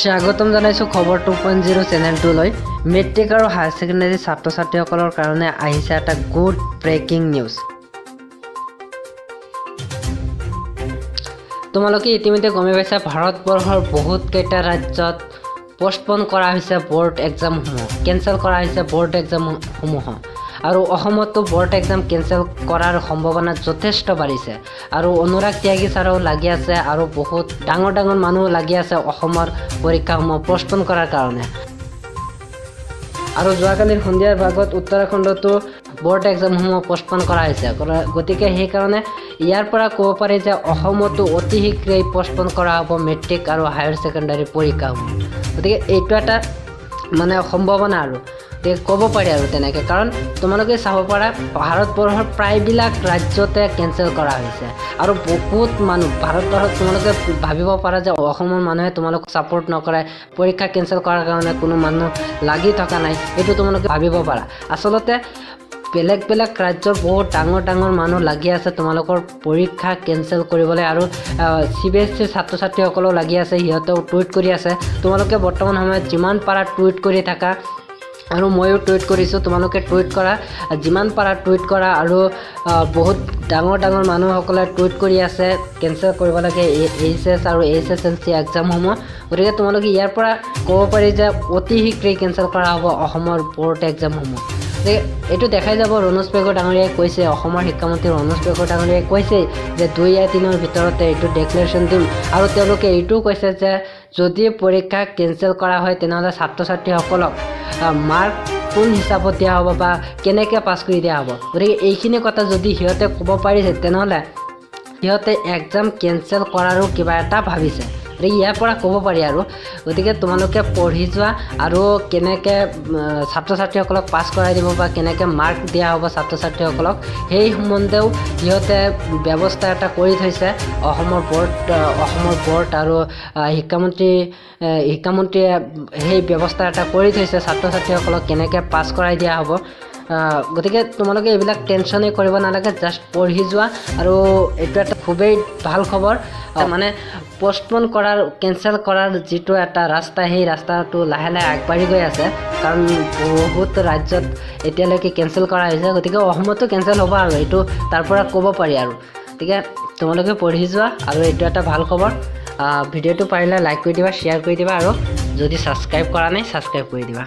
স্বাগতম জনাইছোঁ খবৰ 2.0 চেনেলটোলৈ। মেট্ৰিক আৰু হায়াৰ ছেকেণ্ডাৰী ছাত্ৰ ছাত্ৰীসকলৰ কাৰণে আহিছে এটা গুড ব্ৰেকিং নিউজ। তোমালোকে ইতিমধ্যে গমে পাইছা ভাৰতবৰ্ষৰ বহুত কেইটা ৰাজ্যত পোষ্টপন কৰা হৈছে বৰ্ড এক্সামসমূহ, কেঞ্চেল কৰা হৈছে বৰ্ড এক্সামসমূহ। আৰু অসমতো বৰ্ড এক্সাম কেঞ্চেল কৰাৰ সম্ভাৱনা যথেষ্ট বাঢ়িছে। আৰু অনুৰাগ ত্যাগী ছাৰেও লাগি আছে আৰু বহুত ডাঙৰ মানুহ লাগি আছে অসমৰ পৰীক্ষাসমূহ পোষ্টপন কৰাৰ কাৰণে। আৰু যোৱাকালিৰ সন্ধিয়াৰ ভাগত উত্তৰাখণ্ডতো বৰ্ড এক্সামসমূহ পোষ্টপন কৰা হৈছে। গতিকে সেইকাৰণে ইয়াৰ পৰা ক'ব পাৰি যে অসমতো অতি শীঘ্ৰেই পোষ্টপন কৰা হ'ব মেট্ৰিক আৰু হায়াৰ ছেকেণ্ডাৰী পৰীক্ষাসমূহ। গতিকে এইটো এটা সম্ভাৱনা আৰু ক'ব পাৰি আৰু তেনেকৈ, কাৰণ তোমালোকে চাব পাৰা ভাৰতবৰ্ষৰ প্ৰায়বিলাক ৰাজ্যতে কেঞ্চেল কৰা হৈছে। আৰু বহুত মানুহ ভাৰতবৰ্ষত তোমালোকে ভাবিব পাৰা যে অসমৰ মানুহে তোমালোকক ছাপোৰ্ট নকৰে, পৰীক্ষা কেঞ্চেল কৰাৰ কাৰণে কোনো মানুহ লাগি থকা নাই, এইটো তোমালোকে ভাবিব পাৰা। আচলতে বেলেগ ৰাজ্যৰ বহুত ডাঙৰ মানুহ লাগি আছে তোমালোকৰ পৰীক্ষা কেঞ্চেল কৰিবলৈ। আৰু CBSE ছাত্ৰ ছাত্ৰীসকলেও লাগি আছে, সিহঁতেও টুইট কৰি আছে। তোমালোকে বৰ্তমান সময়ত যিমান পাৰা টুইট কৰি থাকা, আৰু ময়ো টুইট কৰিছোঁ, তোমালোকে টুইট কৰা, যিমান পাৰা টুইট কৰা। আৰু বহুত ডাঙৰ মানুহসকলে টুইট কৰি আছে কেঞ্চেল কৰিব লাগে HS আৰু SSLC এক্সামসমূহ। গতিকে তোমালোকে ইয়াৰ পৰা ক'ব পাৰি যে অতি শীঘ্ৰেই কেঞ্চেল কৰা হ'ব অসমৰ বৰ্ড এক্সামসমূহ। এইটো দেখাই যাব। ৰণোজ পেগু ডাঙৰীয়াই কৈছে, অসমৰ শিক্ষামন্ত্ৰী ৰণোজ পেগু ডাঙৰীয়াই কৈছে যে 2 या 3 ভিতৰতে এইটো ডেক্লেৰেশ্যন দিম। আৰু তেওঁলোকে এইটোও কৈছে যে যদি পৰীক্ষা কেঞ্চেল কৰা হয় তেনেহ'লে ছাত্ৰ ছাত্ৰীসকলক মাৰ্ক কোন হিচাপত দিয়া হ'ব বা কেনেকৈ পাছ কৰি দিয়া হ'ব। গতিকে এইখিনি কথা যদি সিহঁতে ক'ব পাৰিছে তেনেহ'লে সিহঁতে এক্সাম কেঞ্চেল কৰাৰো কিবা এটা ভাবিছে। গতিকে ইয়াৰ পৰা ক'ব পাৰি আৰু। গতিকে তোমালোকে পঢ়ি যোৱা আৰু কেনেকৈ ছাত্ৰ ছাত্ৰীসকলক পাছ কৰাই দিব বা কেনেকৈ মাৰ্ক দিয়া হ'ব ছাত্ৰ ছাত্ৰীসকলক, সেই সম্বন্ধেও সিহঁতে ব্যৱস্থা এটা কৰি থৈছে। অসমৰ বৰ্ড আৰু শিক্ষামন্ত্ৰীয়ে সেই ব্যৱস্থা এটা কৰি থৈছে ছাত্ৰ ছাত্ৰীসকলক কেনেকৈ পাছ কৰাই দিয়া হ'ব। গতিকে তোমালোকে এইবিলাক টেনশ্যনেই কৰিব নালাগে, জাষ্ট পঢ়ি যোৱা। আৰু এইটো এটা খুবেই ভাল খবৰ। পোষ্টপন কৰাৰ কেঞ্চেল কৰাৰ যিটো এটা ৰাস্তা, সেই ৰাস্তাটো লাহে আগবাঢ়ি গৈ আছে। কাৰণ বহুত ৰাজ্যত এতিয়ালৈকে কেঞ্চেল কৰা হৈছে। গতিকে অসমতো কেঞ্চেল হ'ব আৰু এইটো তাৰ পৰা ক'ব পাৰি আৰু। গতিকে তোমালোকে পঢ়ি যোৱা আৰু এইটো এটা ভাল খবৰ। ভিডিঅ'টো পাৰিলে লাইক কৰি দিবা, শ্বেয়াৰ কৰি দিবা, আৰু যদি ছাবস্ক্ৰাইব কৰা নাই ছাবস্ক্ৰাইব কৰি দিবা।